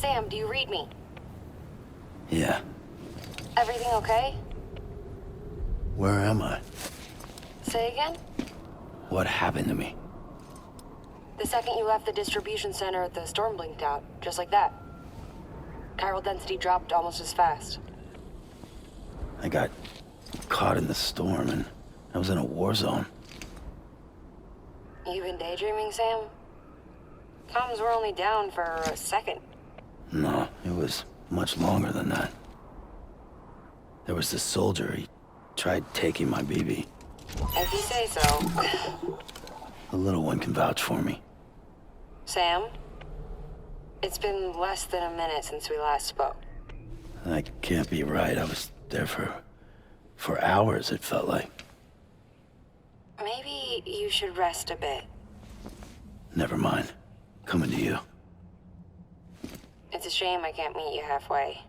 Sam, do you read me? Yeah. Everything okay? Where am I? Say again? What happened to me? The second you left the distribution center, the storm blinked out, just like that. Chiral density dropped almost as fast. I got caught in the storm and I was in a war zone. You been daydreaming, Sam? Comms were only down for a second. No, it was much longer than that. There was this soldier, he tried taking my BB. If you say so. The little one can vouch for me. Sam? It's been less than a minute since we last spoke. That can't be right. I was there for hours, it felt like. Maybe you should rest a bit. Never mind. Coming to you. It's a shame I can't meet you halfway.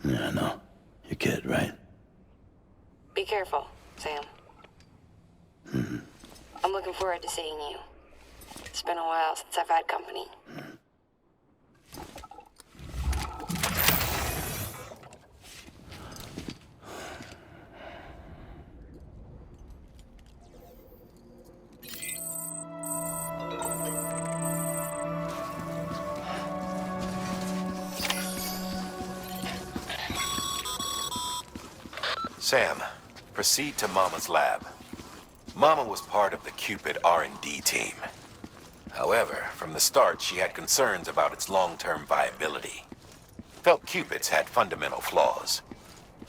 Yeah, I know. Your kid, right? Be careful, Sam. I'm looking forward to seeing you. It's been a while since I've had company. Sam, proceed to Mama's lab. Mama was part of the Cupid R&D team. However, from the start, she had concerns about its long-term viability. Felt Cupids had fundamental flaws,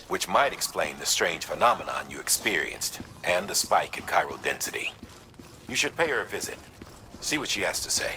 which might explain the strange phenomenon you experienced and the spike in chiral density. You should pay her a visit. See what she has to say.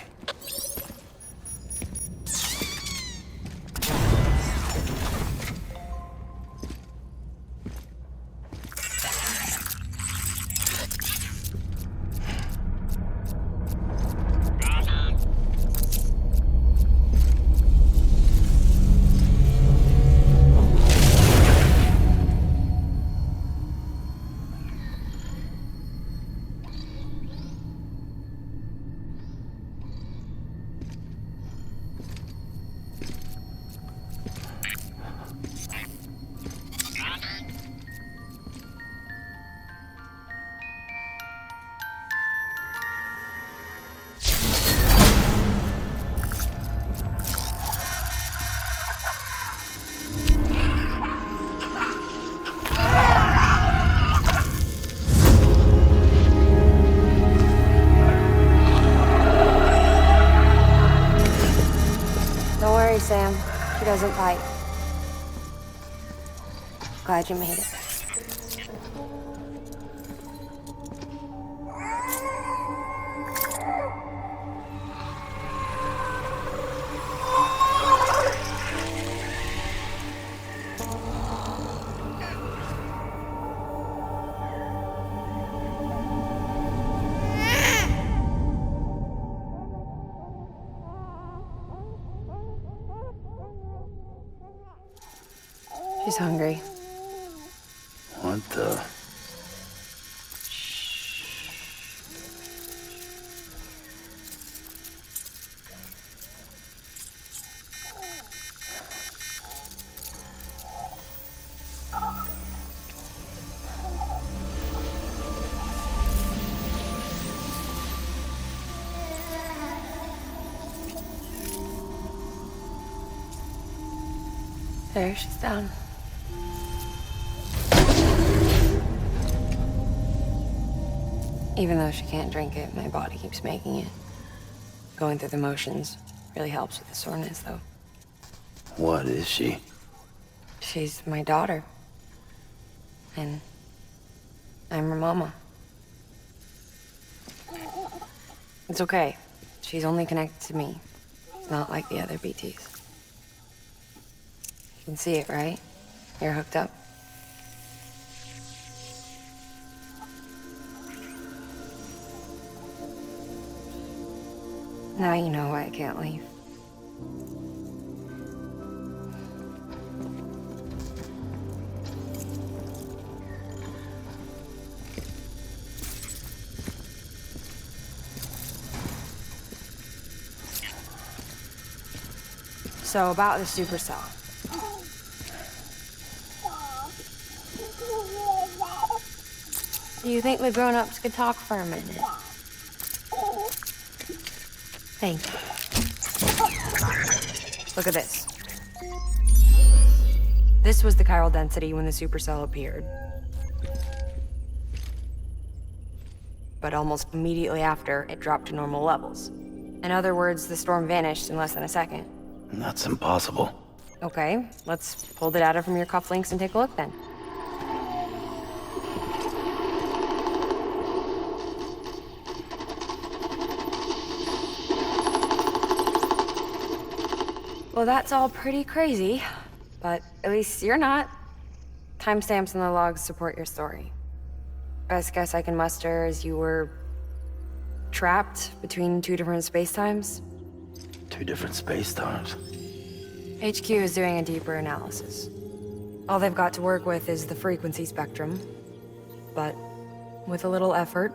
Sam. She doesn't bite. Glad you made it. She's hungry. What the? There, she's down. Even though she can't drink it, my body keeps making it. Going through the motions really helps with the soreness, though. What is she? She's my daughter. And I'm her mama. It's okay. She's only connected to me. It's not like the other BTs. You can see it, right? You're hooked up. Now you know why I can't leave. So about the supercell. Do you think the grown-ups could talk for a minute? Thank you. Look at this. This was the chiral density when the supercell appeared. But almost immediately after, it dropped to normal levels. In other words, the storm vanished in less than a second. That's impossible. Okay, let's pull the data from your cufflinks and take a look then. Well, that's all pretty crazy, but at least you're not. Timestamps in the logs support your story. Best guess I can muster is you were trapped between two different spacetimes. Two different space times. HQ is doing a deeper analysis. All they've got to work with is the frequency spectrum, but with a little effort,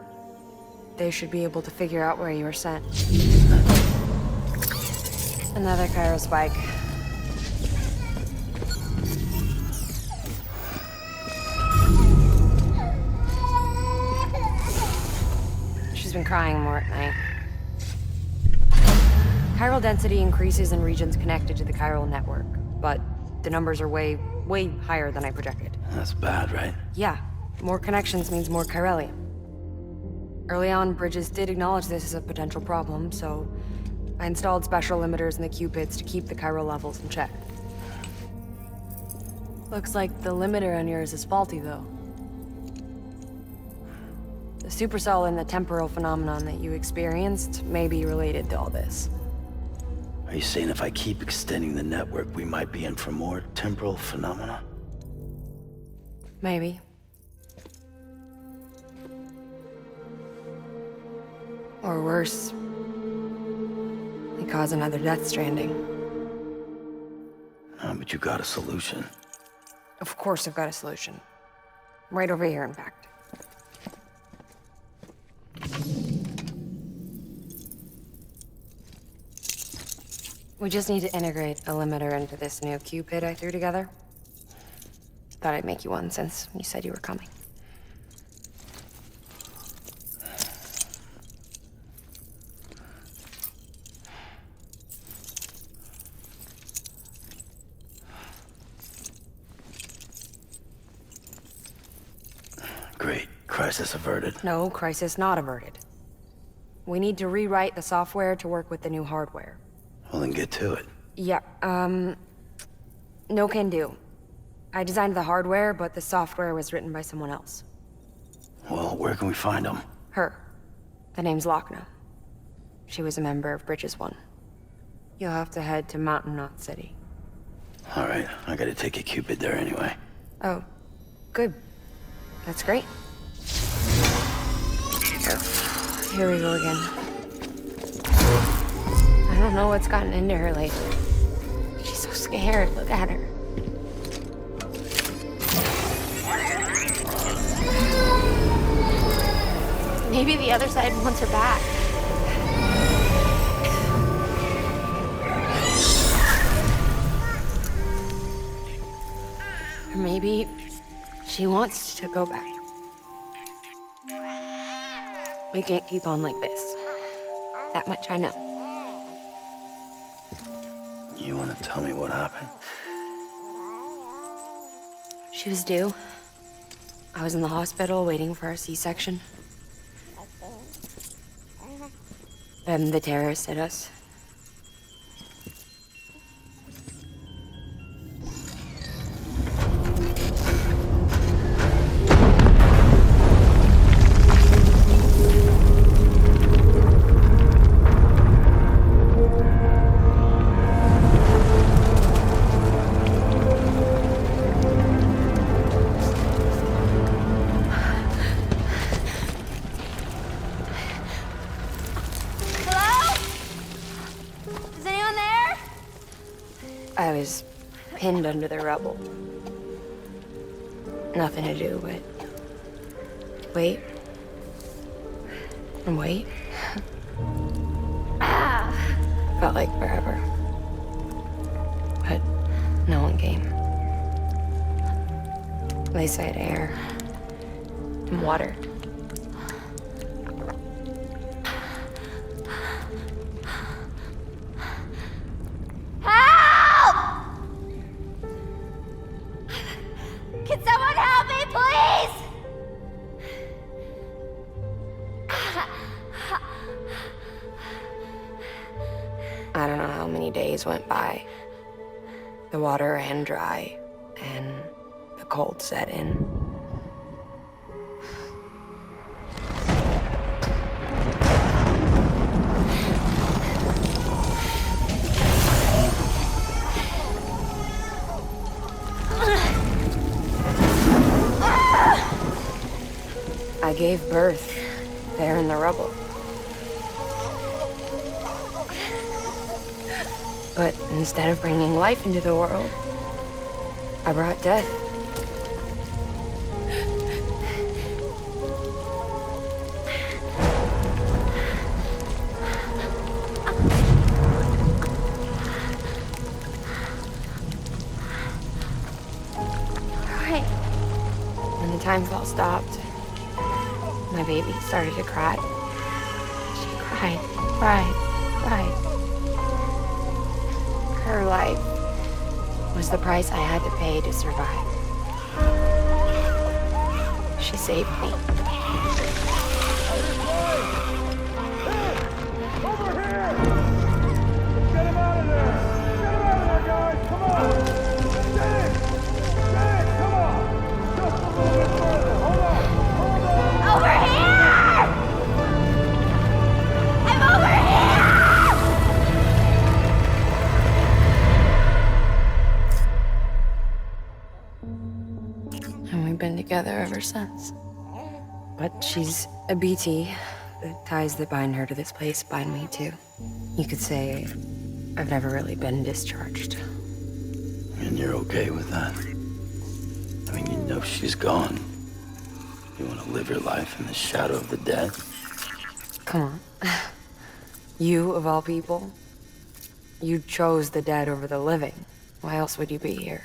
they should be able to figure out where you were sent. Another chiral spike. She's been crying more at night. Chiral density increases in regions connected to the chiral network, but the numbers are way higher than I projected. That's bad, right? Yeah, more connections means more chiralium. Early on, Bridges did acknowledge this as a potential problem, so I installed special limiters in the cupids to keep the chiral levels in check. Looks like the limiter on yours is faulty, though. The supercell and the temporal phenomenon that you experienced may be related to all this. Are you saying if I keep extending the network, we might be in for more temporal phenomena? Maybe. Or worse, we cause another death stranding. But you got a solution. Of course I've got a solution. Right over here, in fact. We just need to integrate a limiter into this new Cupid I threw together. Thought I'd make you one since you said you were coming. Great. Crisis averted. No, crisis not averted. We need to rewrite the software to work with the new hardware. Well, then get to it. Yeah, no can do. I designed the hardware, but the software was written by someone else. Well, where can we find them? Her. The name's Lochna. She was a member of Bridges 1. You'll have to head to Mountain Knot City. All right, I gotta take a Cupid there anyway. Oh, good. That's great. Here we go again. I don't know what's gotten into her lately. She's so scared. Look at her. Maybe the other side wants her back. Or maybe she wants to go back. We can't keep on like this. That much I know. You wanna tell me what happened? She was due. I was in the hospital waiting for a C-section. Then the terrorists hit us. I was pinned under the rubble. Nothing to do but wait and wait. Felt like forever. But no one came. They said air and water. Can someone help me, please? I don't know how many days went by. The water ran dry, and the cold set in. I gave birth there in the rubble. But instead of bringing life into the world, I brought death. Right. When the time fall stopped, my baby started to cry. She cried, cried, cried. Her life was the price I had to pay to survive. She saved me. Over here! Get him out of there! Get him out of there, guys! Come on! Get it! Get it! Come on! Just a little bit further. Hold on! Hold on! Over here! I'm over here! And we've been together ever since. But she's a BT. The ties that bind her to this place bind me too. You could say I've never really been discharged. And you're okay with that? I mean, you know she's gone. You want to live your life in the shadow of the dead? Come on. You, of all people, you chose the dead over the living. Why else would you be here?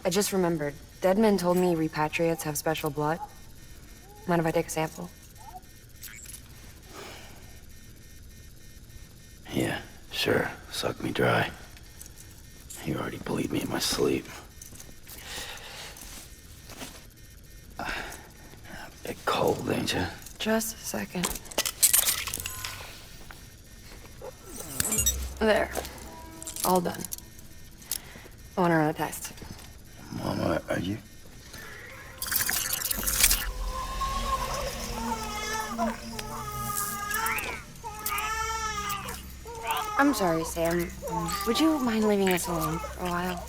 I just remembered. Dead men told me repatriates have special blood. Mind if I take a sample? Yeah, sure. Suck me dry. You already bleed me in my sleep. A bit cold, ain't you? Just a second. There. All done. I want to run a test. Mama, are you? I'm sorry, Sam. Would you mind leaving us alone for a while?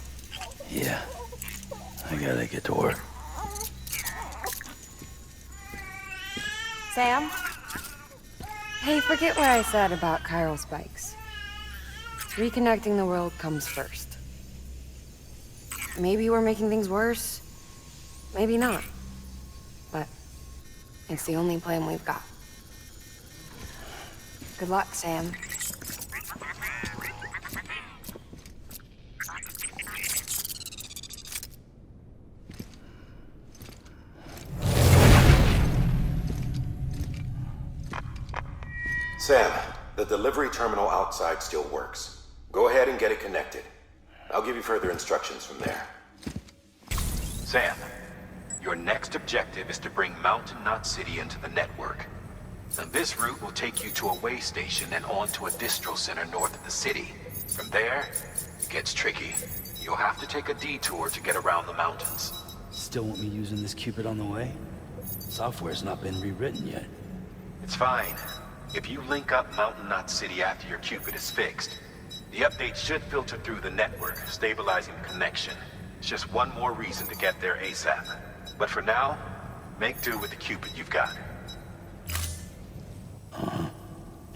Yeah. I gotta get to work. Sam? Hey, forget what I said about chiral spikes. Reconnecting the world comes first. Maybe we're making things worse. Maybe not. But it's the only plan we've got. Good luck, Sam. Sam, the delivery terminal outside still works. Go ahead and get it connected. I'll give you further instructions from there. Sam, your next objective is to bring Mountain Knot City into the network. Now, this route will take you to a way station and on to a distro center north of the city. From there, it gets tricky. You'll have to take a detour to get around the mountains. Still want me using this Cupid on the way? Software's not been rewritten yet. It's fine. If you link up Mountain Knot City after your Cupid is fixed, the update should filter through the network, stabilizing the connection. It's just one more reason to get there ASAP. But for now, make do with the Cupid you've got.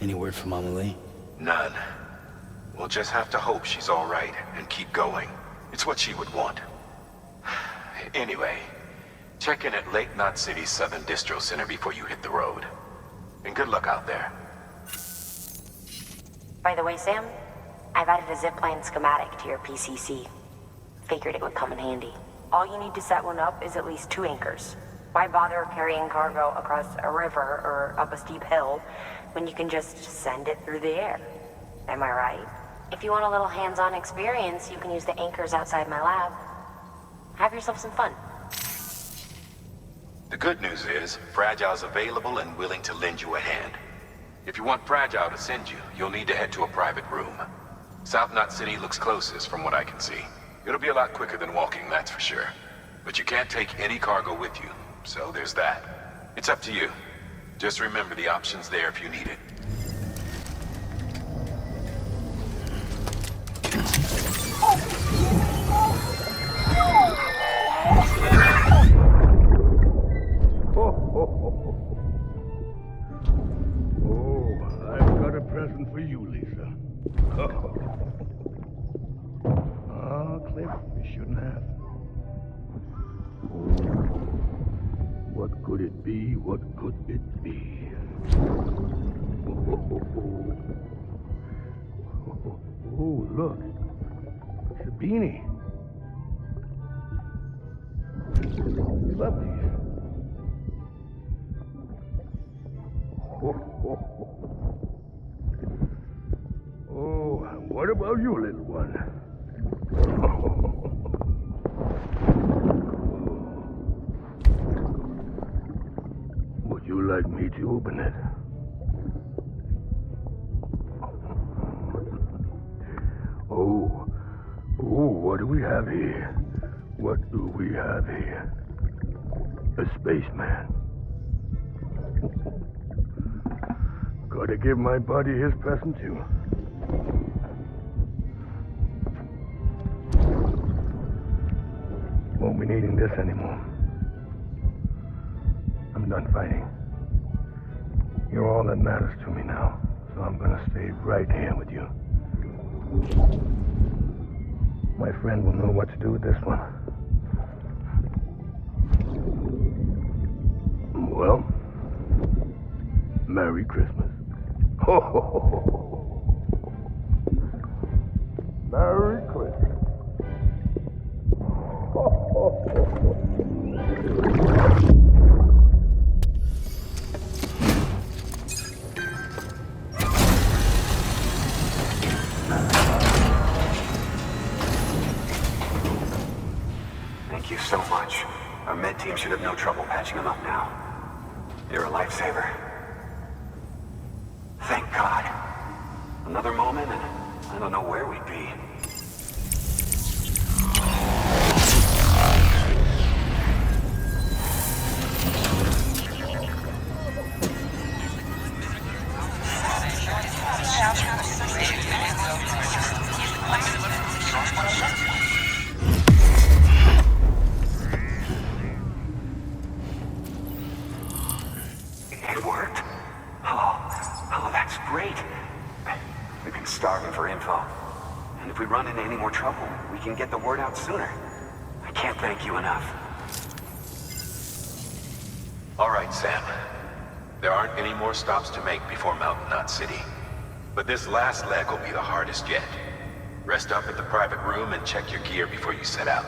Any word from Mama Lee? None. We'll just have to hope she's all right and keep going. It's what she would want. Anyway, check in at Lake Knot City's Southern Distro Center before you hit the road. And good luck out there. By the way, Sam, I've added a zipline schematic to your PCC. Figured it would come in handy. All you need to set one up is at least 2 anchors. Why bother carrying cargo across a river or up a steep hill when you can just send it through the air? Am I right? If you want a little hands-on experience, you can use the anchors outside my lab. Have yourself some fun. The good news is, Fragile's available and willing to lend you a hand. If you want Fragile to send you, you'll need to head to a private room. South Knot City looks closest from what I can see. It'll be a lot quicker than walking, that's for sure. But you can't take any cargo with you, so there's that. It's up to you. Just remember the option's there if you need it. Oh, I've got a present for you. We shouldn't have. What could it be? What could it be? Oh, look. It's a beanie. You love these. Oh, what about you, little one? Would you like me to open it? Oh, what do we have here? What do we have here? A spaceman. Gotta give my buddy his present too. Won't be needing this anymore. I'm done fighting. You're all that matters to me now, so I'm gonna stay right here with you. My friend will know what to do with this one. Well, Merry Christmas. Ho, ho, ho, ho. Merry Christmas. Ho, ho, ho, ho. Thank you so much. Our med team should have no trouble patching him up now. You're a lifesaver. Thank God. Another moment and I don't know where we'd be. It worked. Oh, that's great. We've been starving for info. And if we run into any more trouble, we can get the word out sooner. I can't thank you enough. All right, Sam. There aren't any more stops to make before Mountain Knot City. But this last leg will be the hardest yet. Rest up at the private room and check your gear before you set out.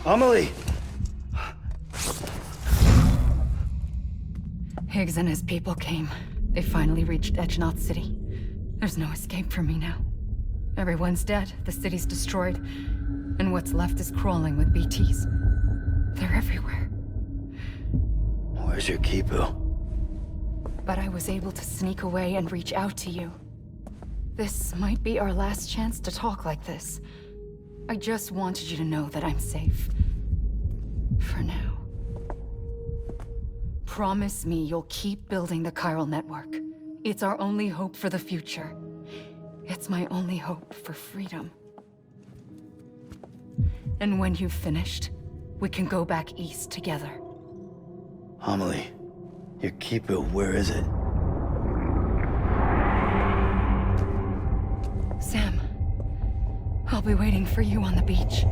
Amelie! Higgs and his people came. They finally reached Knot City. There's no escape for me now. Everyone's dead, the city's destroyed, and what's left is crawling with BTs. They're everywhere. Where's your Kipu? But I was able to sneak away and reach out to you. This might be our last chance to talk like this. I just wanted you to know that I'm safe. For now. Promise me you'll keep building the chiral network. It's our only hope for the future. It's my only hope for freedom. And when you've finished, we can go back east together. Amelie, your keeper, where is it? Sam, I'll be waiting for you on the beach.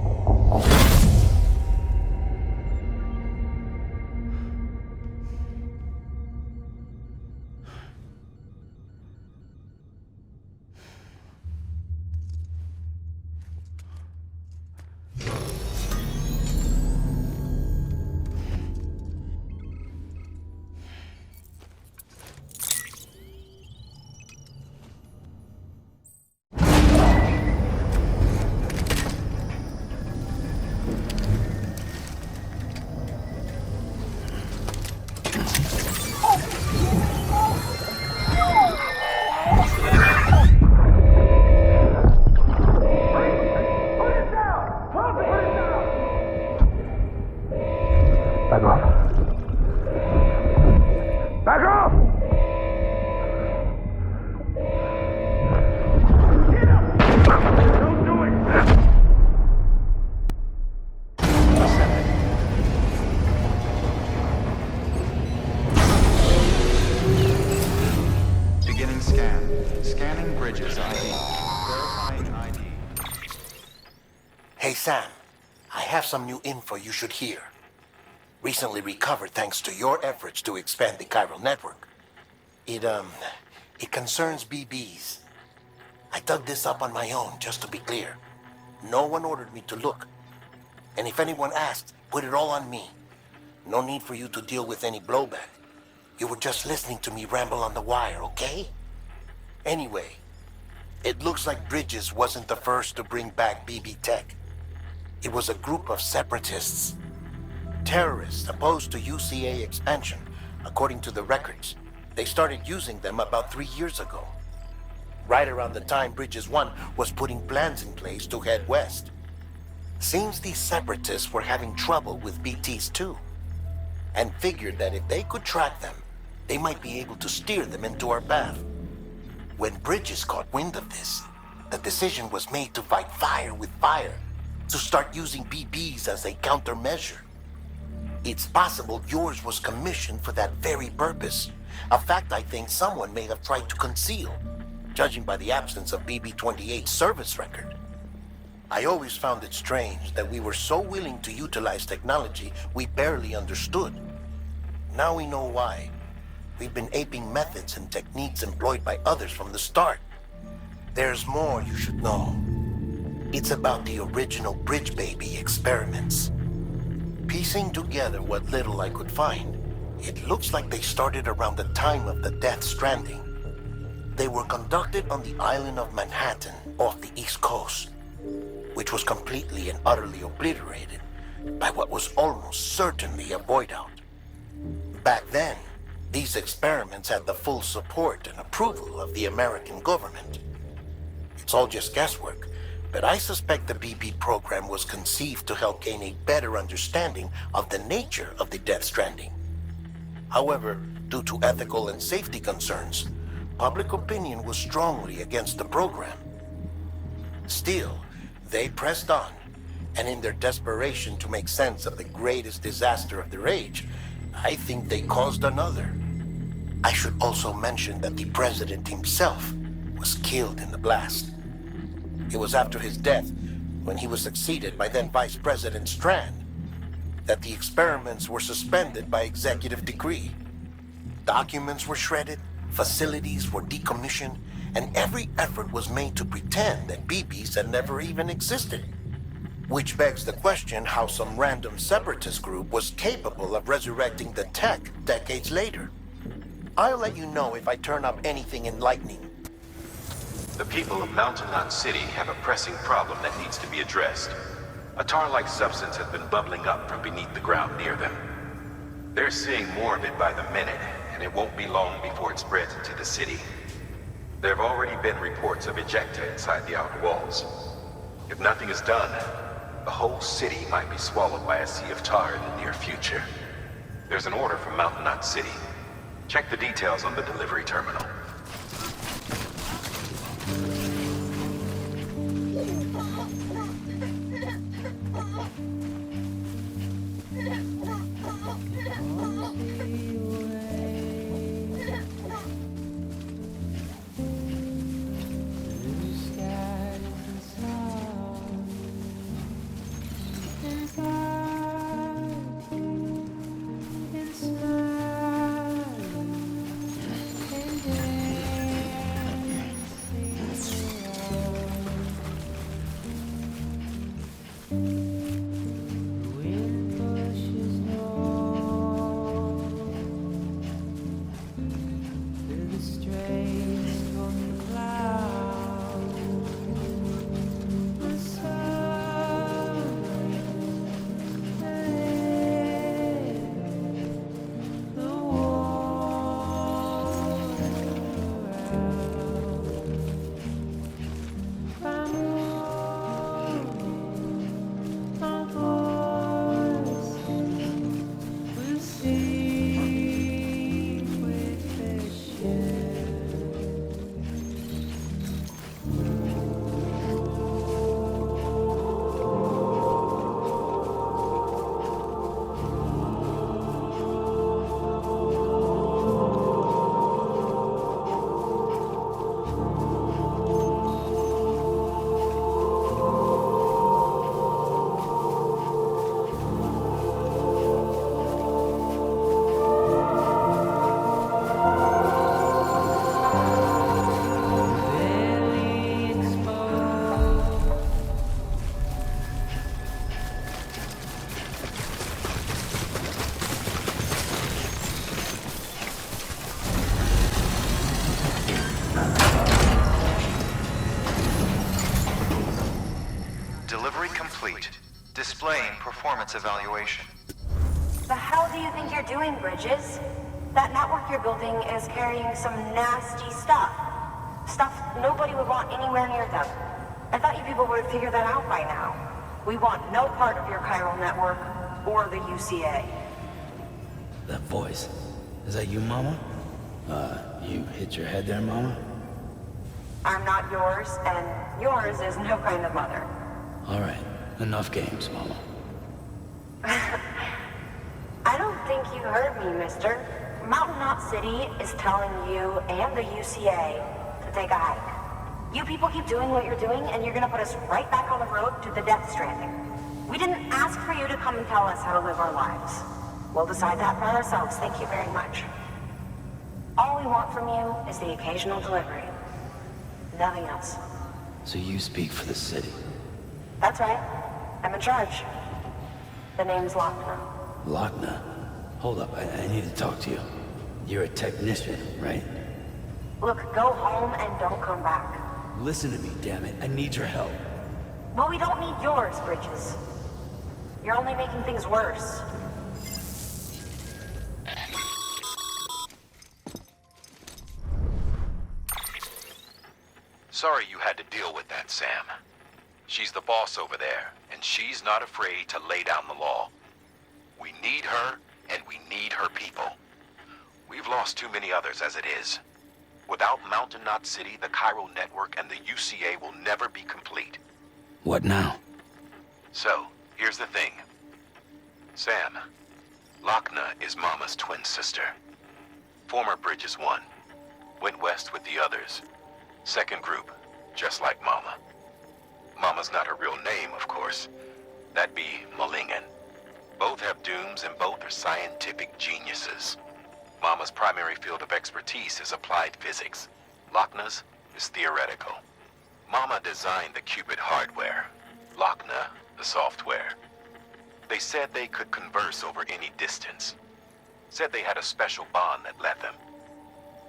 Back off. Back off! Get up! Don't do it! Beginning scan. Scanning bridges ID. Verifying ID. Hey, Sam. I have some new info you should hear. Recently recovered thanks to your efforts to expand the chiral network. It concerns BBs. I dug this up on my own, just to be clear. No one ordered me to look. And if anyone asked, put it all on me. No need for you to deal with any blowback. You were just listening to me ramble on the wire, okay? Anyway, it looks like Bridges wasn't the first to bring back BB tech. It was a group of separatists. Terrorists opposed to UCA expansion, according to the records. They started using them about 3 years ago. Right around the time Bridges 1 was putting plans in place to head west. Seems these separatists were having trouble with BTs too, and figured that if they could track them, they might be able to steer them into our path. When Bridges caught wind of this, the decision was made to fight fire with fire, to start using BBs as a countermeasure. It's possible yours was commissioned for that very purpose, a fact I think someone may have tried to conceal, judging by the absence of BB-28's service record. I always found it strange that we were so willing to utilize technology we barely understood. Now we know why. We've been aping methods and techniques employed by others from the start. There's more you should know. It's about the original Bridge Baby experiments. Piecing together what little I could find, it looks like they started around the time of the Death Stranding. They were conducted on the island of Manhattan off the East Coast, which was completely and utterly obliterated by what was almost certainly a void out. Back then, these experiments had the full support and approval of the American government. It's all just guesswork, but I suspect the BB program was conceived to help gain a better understanding of the nature of the Death Stranding. However, due to ethical and safety concerns, public opinion was strongly against the program. Still, they pressed on, and in their desperation to make sense of the greatest disaster of their age, I think they caused another. I should also mention that the president himself was killed in the blast. It was after his death, when he was succeeded by then Vice President Strand, that the experiments were suspended by executive decree. Documents were shredded, facilities were decommissioned, and every effort was made to pretend that BBs had never even existed. Which begs the question how some random separatist group was capable of resurrecting the tech decades later. I'll let you know if I turn up anything enlightening. The people of Mountain Knot City have a pressing problem that needs to be addressed. A tar-like substance has been bubbling up from beneath the ground near them. They're seeing more of it by the minute, and it won't be long before it spreads into the city. There have already been reports of ejecta inside the outer walls. If nothing is done, the whole city might be swallowed by a sea of tar in the near future. There's an order from Mountain Knot City. Check the details on the delivery terminal. Delivery complete. Displaying performance evaluation. The hell do you think you're doing, Bridges? That network you're building is carrying some nasty stuff. Stuff nobody would want anywhere near them. I thought you people would have figured that out by now. We want no part of your chiral network or the UCA. That voice. Is that you, Mama? You hit your head there, Mama? I'm not yours, and yours is no kind of mother. All right. Enough games, Mama. I don't think you heard me, mister. Mountain Knot City is telling you and the UCA to take a hike. You people keep doing what you're doing, and you're gonna put us right back on the road to the death stranding. We didn't ask for you to come and tell us how to live our lives. We'll decide that for ourselves, thank you very much. All we want from you is the occasional delivery. Nothing else. So you speak for the city? That's right. I'm in charge. The name's Lochner. Lochner? Hold up, I need to talk to you. You're a technician, right? Look, go home and don't come back. Listen to me, damn it. I need your help. Well, we don't need yours, Bridges. You're only making things worse. Sorry you had to deal with that, Sam. She's the boss over there, and she's not afraid to lay down the law. We need her, and we need her people. We've lost too many others as it is. Without Mountain Knot City, the chiral network, and the UCA will never be complete. What now? So, here's the thing. Sam, Lochner is Mama's twin sister. Former Bridges 1. Went west with the others. Second group, just like Mama. Mama's not her real name, of course. That'd be Malingen. Both have dooms and both are scientific geniuses. Mama's primary field of expertise is applied physics. Lochner's is theoretical. Mama designed the Cupid hardware. Lochner, the software. They said they could converse over any distance. Said they had a special bond that led them.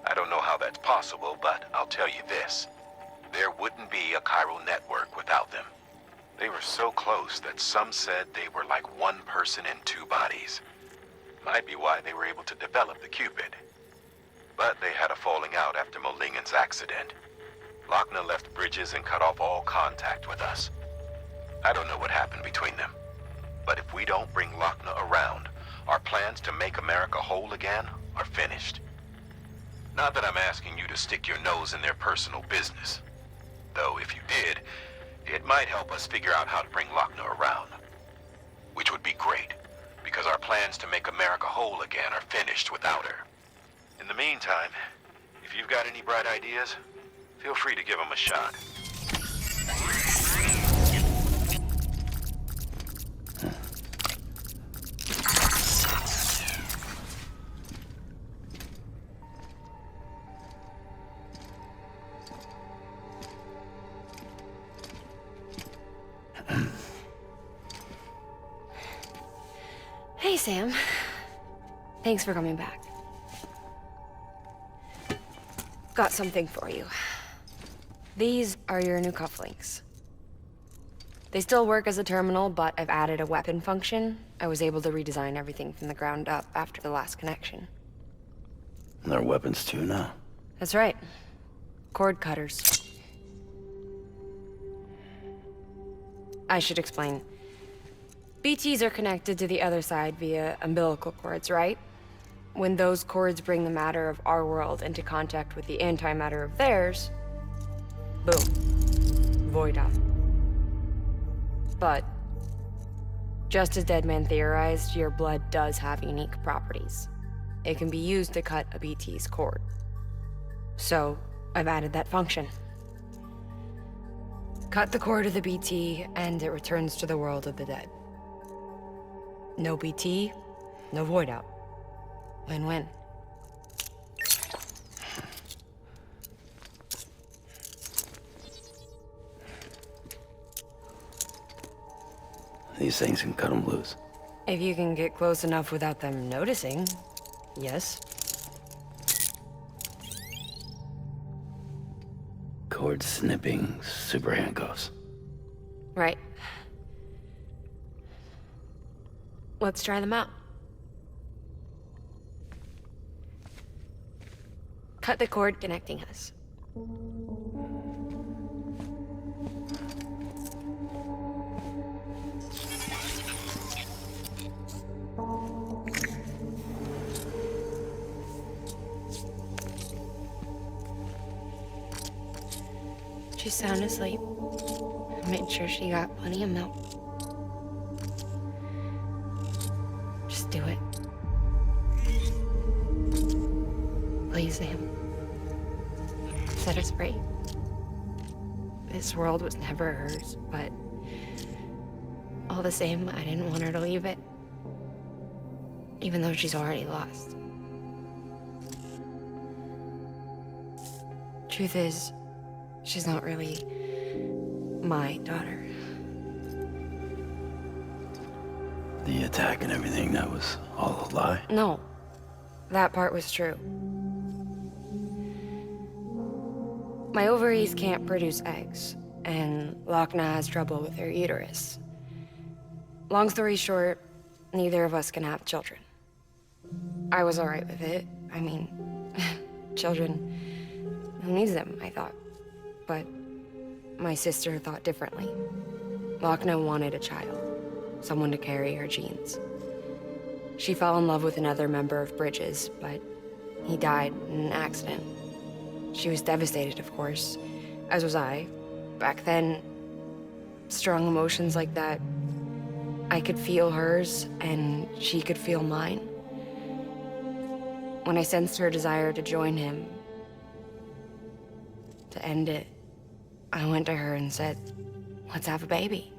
I don't know how that's possible, but I'll tell you this. There wouldn't be a chiral network without them. They were so close that some said they were like one person in two bodies. Might be why they were able to develop the Cupid. But they had a falling out after Molingen's accident. Lochner left Bridges and cut off all contact with us. I don't know what happened between them. But if we don't bring Lochner around, our plans to make America whole again are finished. Not that I'm asking you to stick your nose in their personal business. Though if you did, it might help us figure out how to bring Lochner around. Which would be great, because our plans to make America whole again are finished without her. In the meantime, if you've got any bright ideas, feel free to give them a shot. Sam. Thanks for coming back. Got something for you. These are your new cufflinks. They still work as a terminal, but I've added a weapon function. I was able to redesign everything from the ground up after the last connection. And they're weapons too now. That's right. Cord cutters. I should explain. BTs are connected to the other side via umbilical cords, right? When those cords bring the matter of our world into contact with the antimatter of theirs, boom. Void out. But, just as Deadman theorized, your blood does have unique properties. It can be used to cut a BT's cord. So, I've added that function. Cut the cord of the BT, and it returns to the world of the dead. No BT, no void out. Win-win. These things can cut them loose. If you can get close enough without them noticing, yes. Cord snipping, super handcuffs. Right. Let's try them out. Cut the cord connecting us. She's sound asleep. I made sure she got plenty of milk. Just do it. Please, Sam. Set us free. This world was never hers, but all the same, I didn't want her to leave it. Even though she's already lost. Truth is, she's not really my daughter. The attack and everything, that was all a lie? No, that part was true. My ovaries can't produce eggs, and Lochna has trouble with her uterus. Long story short, neither of us can have children. I was alright with it. I mean, children, who needs them, I thought. But my sister thought differently. Lochna wanted a child, someone to carry her genes. She fell in love with another member of Bridges, but he died in an accident. She was devastated, of course, as was I. Back then, strong emotions like that, I could feel hers, and she could feel mine. When I sensed her desire to join him, to end it, I went to her and said, let's have a baby.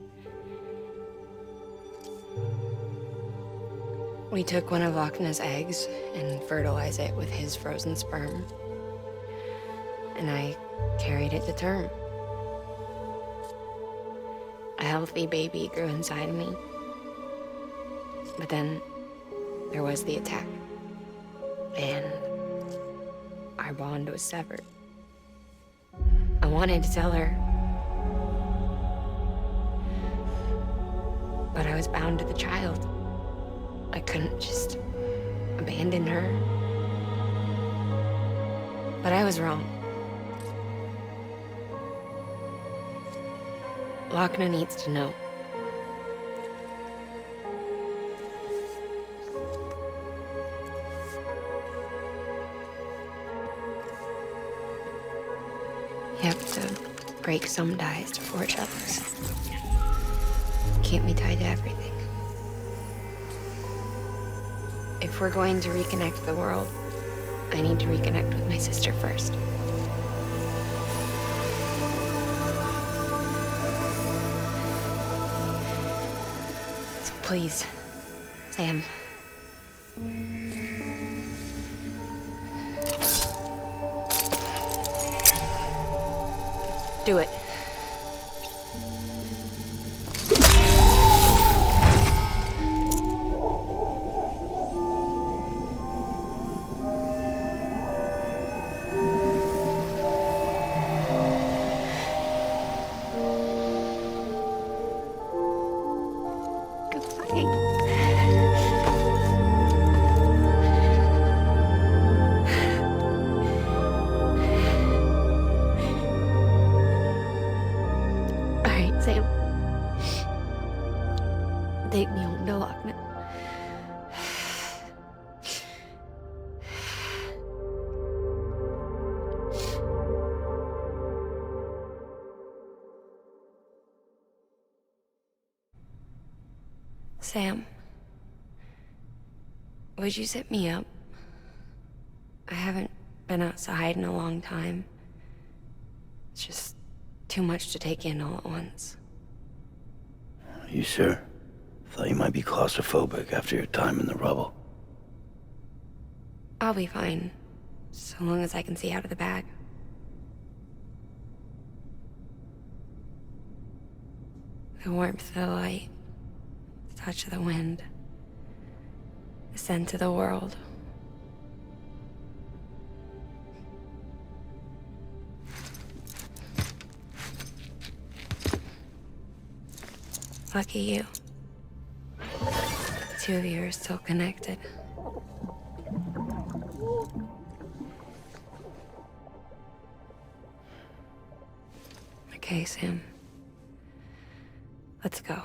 We took one of Lochna's eggs and fertilized it with his frozen sperm. And I carried it to term. A healthy baby grew inside of me. But then there was the attack. And our bond was severed. I wanted to tell her. But I was bound to the child. I couldn't just abandon her. But I was wrong. Lochna needs to know. You have to break some ties to forge others. Can't be tied to everything. If we're going to reconnect the world, I need to reconnect with my sister first. So please, Sam. Do it. Sam, would you sit me up? I haven't been outside in a long time. It's just too much to take in all at once. You sure? Thought you might be claustrophobic after your time in the rubble. I'll be fine, so long as I can see out of the bag. The warmth of the light, the touch of the wind, the scent of the world. Lucky you. The two of you are still connected. Okay, Sam. Let's go.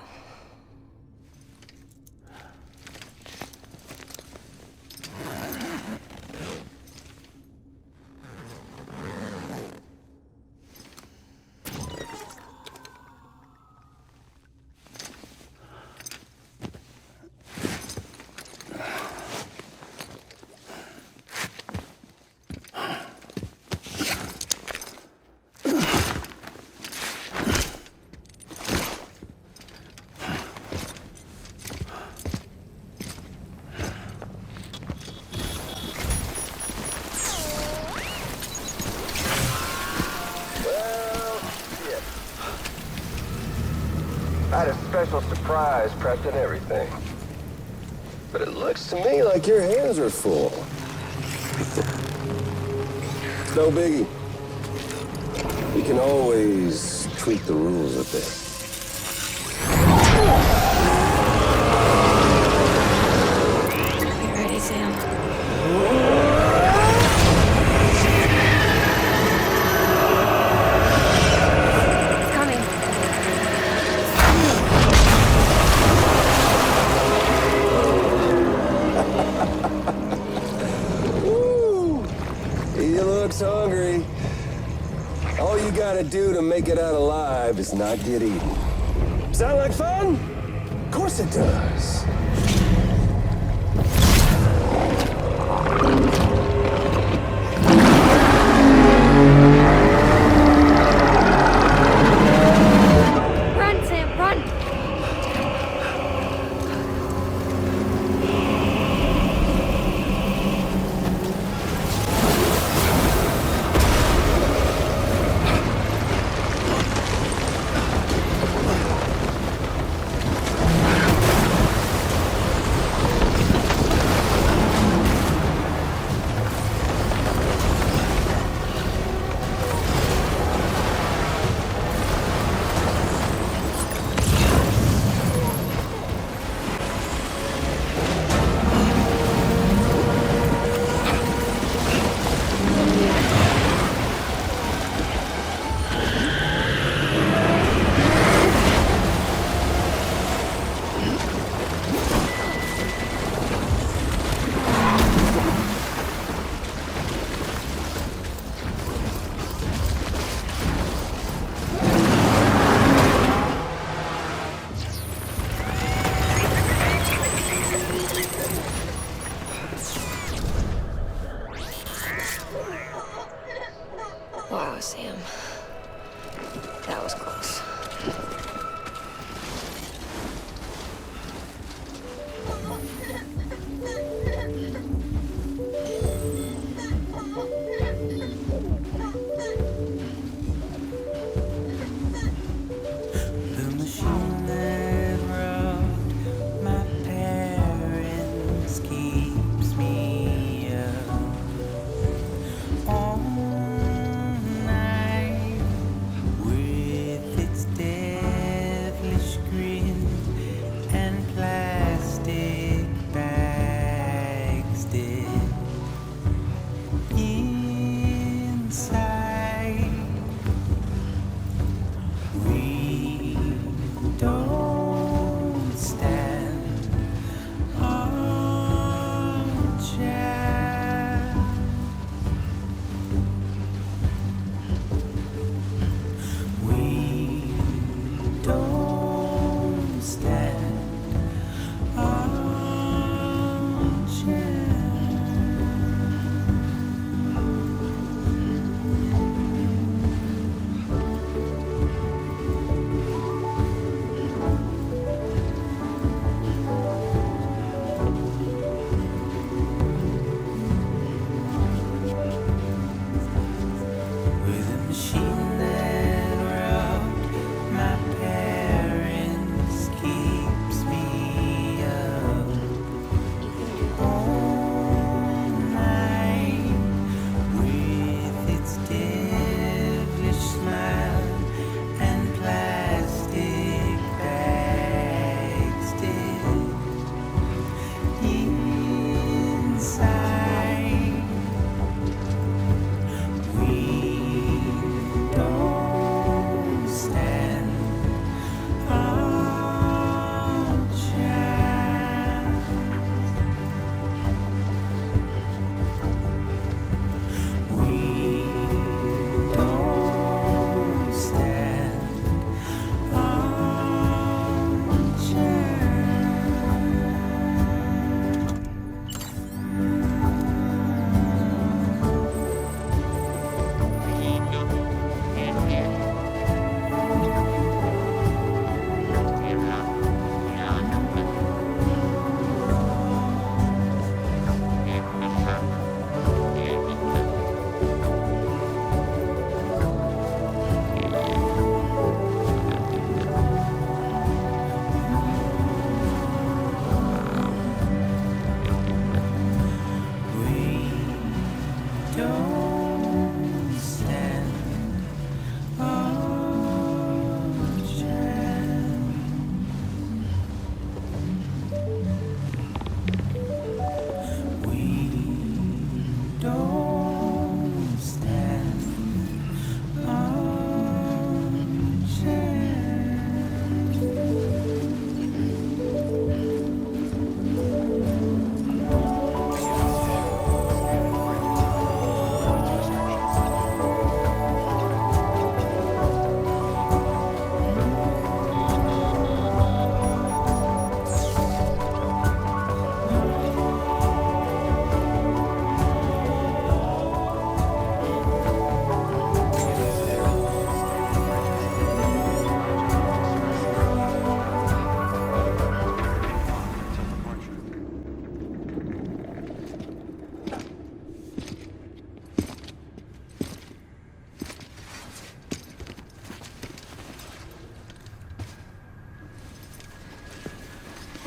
I had a special surprise prepped and everything. But it looks to me like your hands are full. No biggie. We can always tweak the rules a bit. You ready, Sam? Hungry. All you gotta do to make it out alive is not get eaten. Sound like fun? Of course it does. Run, Sam, run!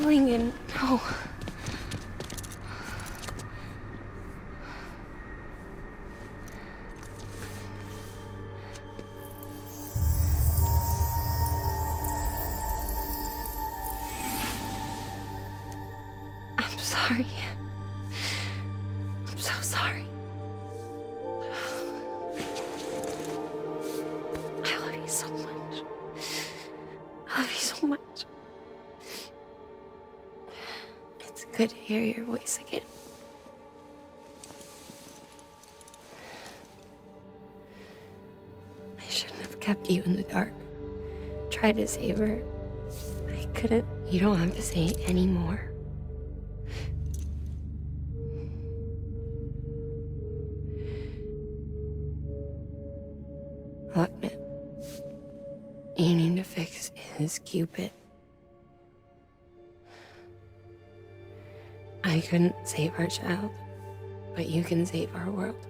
Lincoln, no. I'm sorry. I'm so sorry. I love you so much. I love you so much. It's good to hear your voice again. I shouldn't have kept you in the dark. Tried to save her. I couldn't. You don't have to say it anymore. Look, man. You need to fix his Cupid. I couldn't save our child, but you can save our world.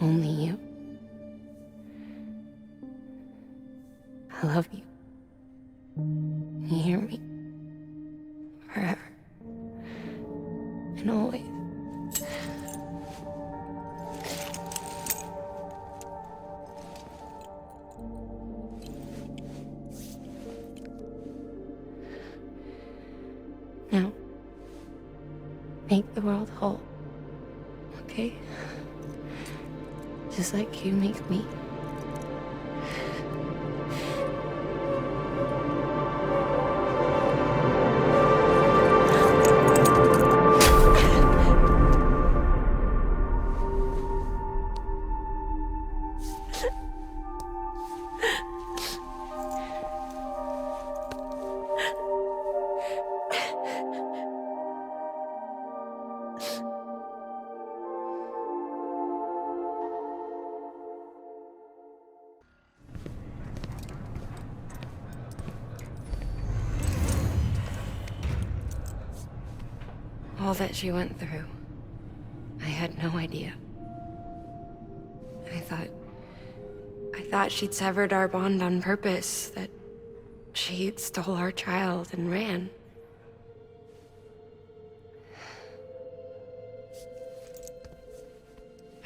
Only you. I love you. You hear me? Forever. And always. Now, make the world whole, okay? Just like you make me. All that she went through, I had no idea. I thought she'd severed our bond on purpose, that she stole our child and ran.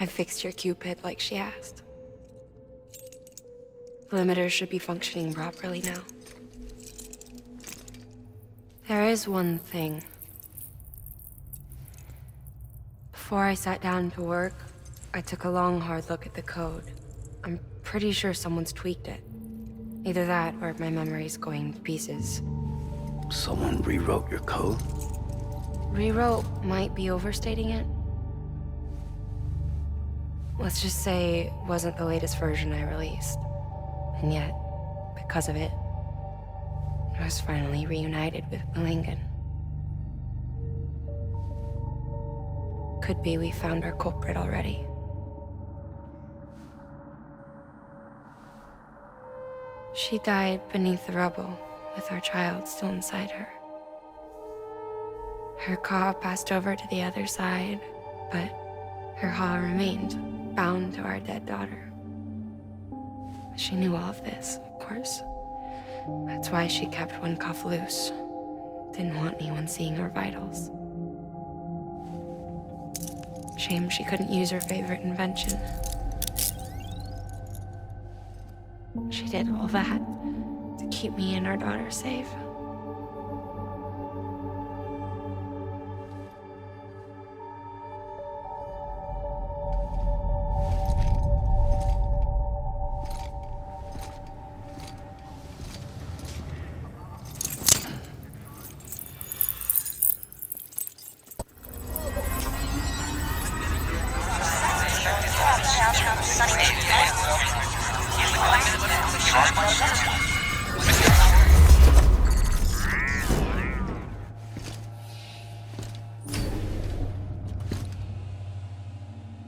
I fixed your Cupid like she asked. The limiter should be functioning properly now. There is one thing. Before I sat down to work, I took a long, hard look at the code. I'm pretty sure someone's tweaked it. Either that, or my memory's going to pieces. Someone rewrote your code? Rewrote might be overstating it. Let's just say it wasn't the latest version I released. And yet, because of it, I was finally reunited with Lincoln. Could be we found our culprit already. She died beneath the rubble, with our child still inside her. Her caw passed over to the other side, but her haw remained, bound to our dead daughter. She knew all of this, of course. That's why she kept one cuff loose. Didn't want anyone seeing her vitals. Shame she couldn't use her favorite invention. She did all that to keep me and our daughter safe.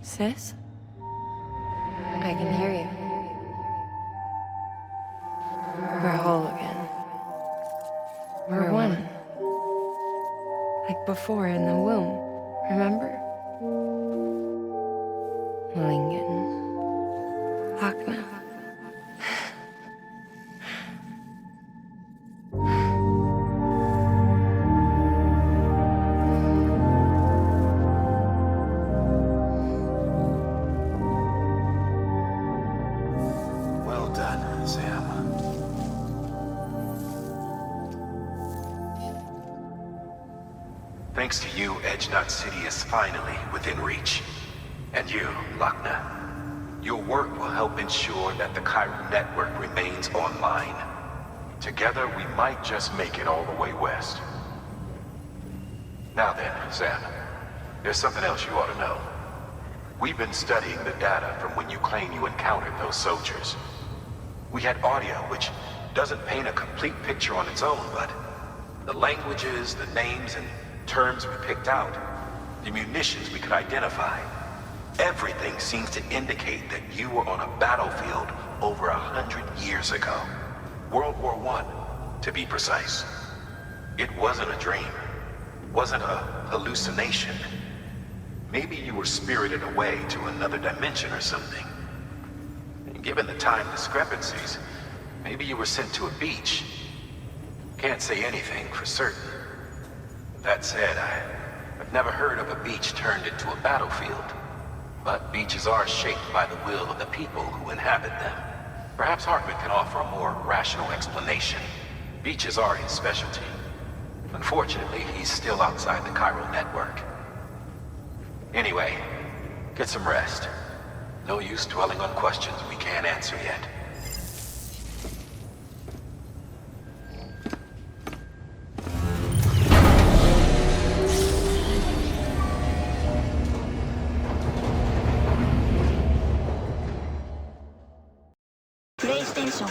Sis? I can hear you. We're whole again. We're one. Like before in the womb, remember? Lincoln. Akna. Thanks to you, Edgenut City is finally within reach. And you, Lochna, your work will help ensure that the Cairo network remains online. Together, we might just make it all the way west. Now then, Sam, there's something else you ought to know. We've been studying the data from when you claim you encountered those soldiers. We had audio, which doesn't paint a complete picture on its own, but the languages, the names, and terms we picked out, the munitions we could identify, everything seems to indicate that you were on a battlefield over 100 years ago. World War I, to be precise. It wasn't a dream. Wasn't a hallucination. Maybe you were spirited away to another dimension or something. And given the time discrepancies, maybe you were sent to a beach. Can't say anything for certain. That said, I've never heard of a beach turned into a battlefield. But beaches are shaped by the will of the people who inhabit them. Perhaps Hartman can offer a more rational explanation. Beaches are his specialty. Unfortunately, he's still outside the Cairo network. Anyway, get some rest. No use dwelling on questions we can't answer yet. PlayStation